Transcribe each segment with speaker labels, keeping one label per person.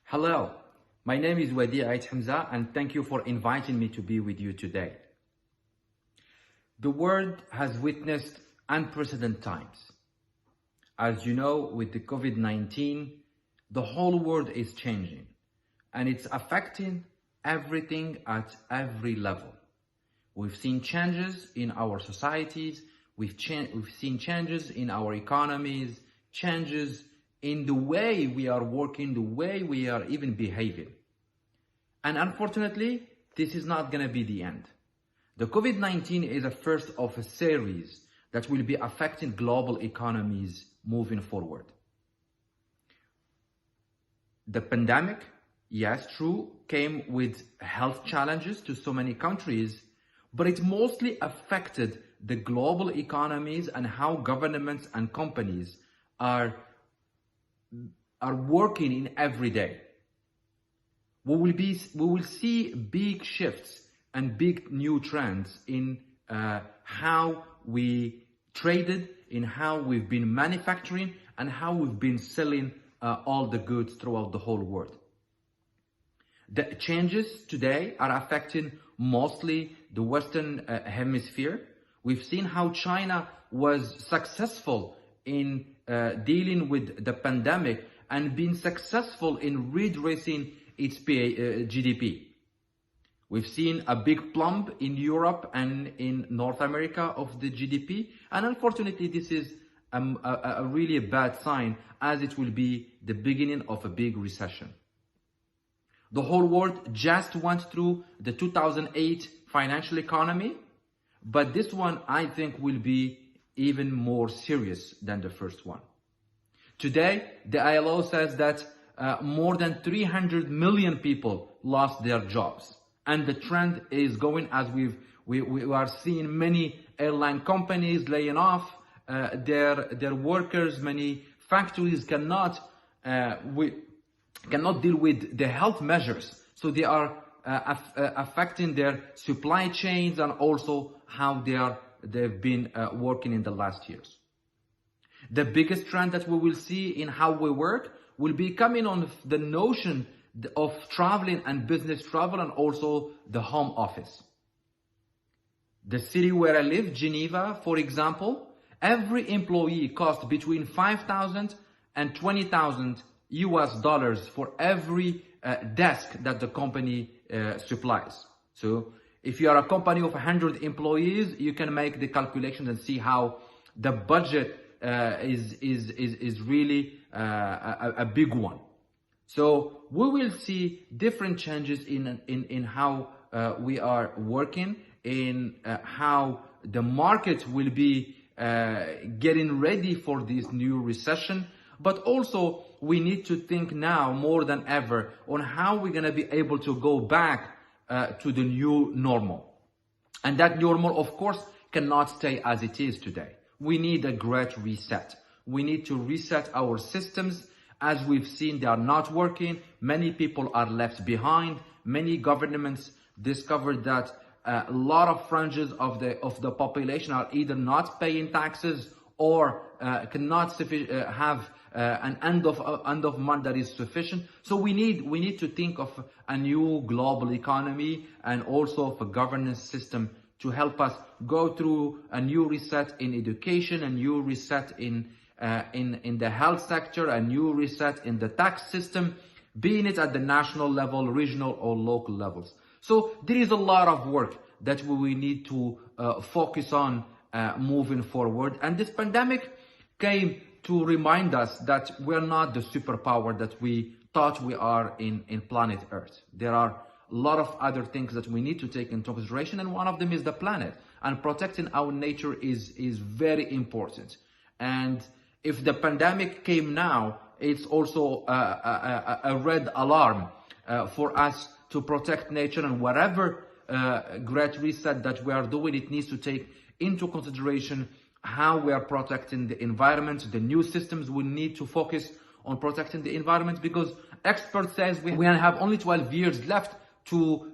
Speaker 1: Hello, my name is Wadia AIT HAMZA and thank you for inviting me to be with you today. The world has witnessed unprecedented times. As you know, with the Covid-19, the whole world is changing and it's affecting everything at every level. We've seen changes in our societies, we've seen changes in our economies, changes in the way we are working, the way we are even behaving. And unfortunately, this is not going to be the end. The Covid-19 is a first of a series that will be affecting global economies moving forward. The pandemic, yes, true, came with health challenges to so many countries, but it mostly affected the global economies and how governments and companies are working in every day. We will see big shifts and big new trends in how we traded, in how we've been manufacturing, and how we've been selling all the goods throughout the whole world. The changes today are affecting mostly the Western Hemisphere. We've seen how China was successful in dealing with the pandemic and been successful in redressing its GDP. We've seen a big plump in Europe and in North America of the GDP, and unfortunately this is a really bad sign, as it will be the beginning of a big recession. The whole world just went through the 2008 financial economy, but this one I think will be even more serious than the first one. Today, the ILO says that more than 300 million people lost their jobs. And the trend is going, as we are seeing many airline companies laying off their workers. Many factories cannot deal with the health measures. So they are affecting their supply chains and also how they've been working in the last years. The biggest trend that we will see in how we work will be coming on the notion of traveling and business travel, and also the home office. The city where I live, Geneva, for example, every employee costs between $5,000 and $20,000 US for every desk that the company supplies. So if you are a company of 100 employees, you can make the calculations and see how the budget is really a big one. So we will see different changes in how we are working, in how the market will be getting ready for this new recession. But also we need to think now more than ever on how we're going to be able to go back to the new normal. And that normal, of course, cannot stay as it is today. We need a great reset. We need to reset our systems. As we've seen, they are not working. Many people are left behind. Many governments discovered that a lot of fringes of the population are either not paying taxes or cannot have an end of month that is sufficient. So we need to think of a new global economy and also of a governance system to help us go through a new reset in education, a new reset in the health sector, a new reset in the tax system, being it at the national level, regional or local levels. So there is a lot of work that we need to focus on moving forward. And this pandemic came to remind us that we're not the superpower that we thought we are in planet Earth. There are a lot of other things that we need to take into consideration, and one of them is the planet. And protecting our nature is very important. And if the pandemic came now, it's also a red alarm for us to protect nature, and whatever great reset that we are doing, it needs to take into consideration how we are protecting the environment. The new systems will need to focus on protecting the environment, because experts says we have only 12 years left to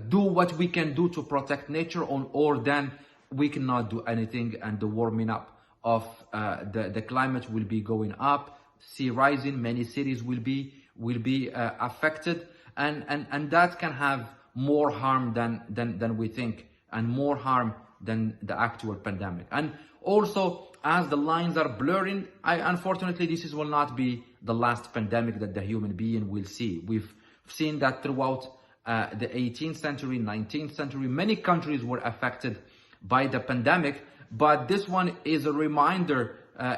Speaker 1: do what we can do to protect nature, or then we cannot do anything, and the warming up of the climate will be going up, sea rising, many cities will be affected, and that can have more harm than we think, and more harm than the actual pandemic. And also, as the lines are blurring, unfortunately, this will not be the last pandemic that the human being will see. We've seen that throughout the 18th century, 19th century, many countries were affected by the pandemic, but this one is a reminder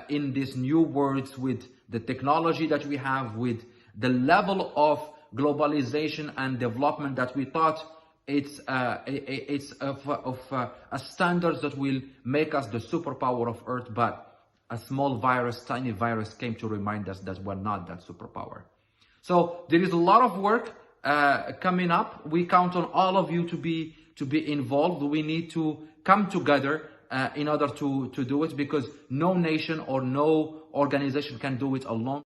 Speaker 1: in this new world, with the technology that we have, with the level of globalization and development, that we thought it's a standard that will make us the superpower of Earth, but a small virus, tiny virus, came to remind us that we're not that superpower. So there is a lot of work coming up. We count on all of you to be involved. We need to come together in order to do it, because no nation or no organization can do it alone.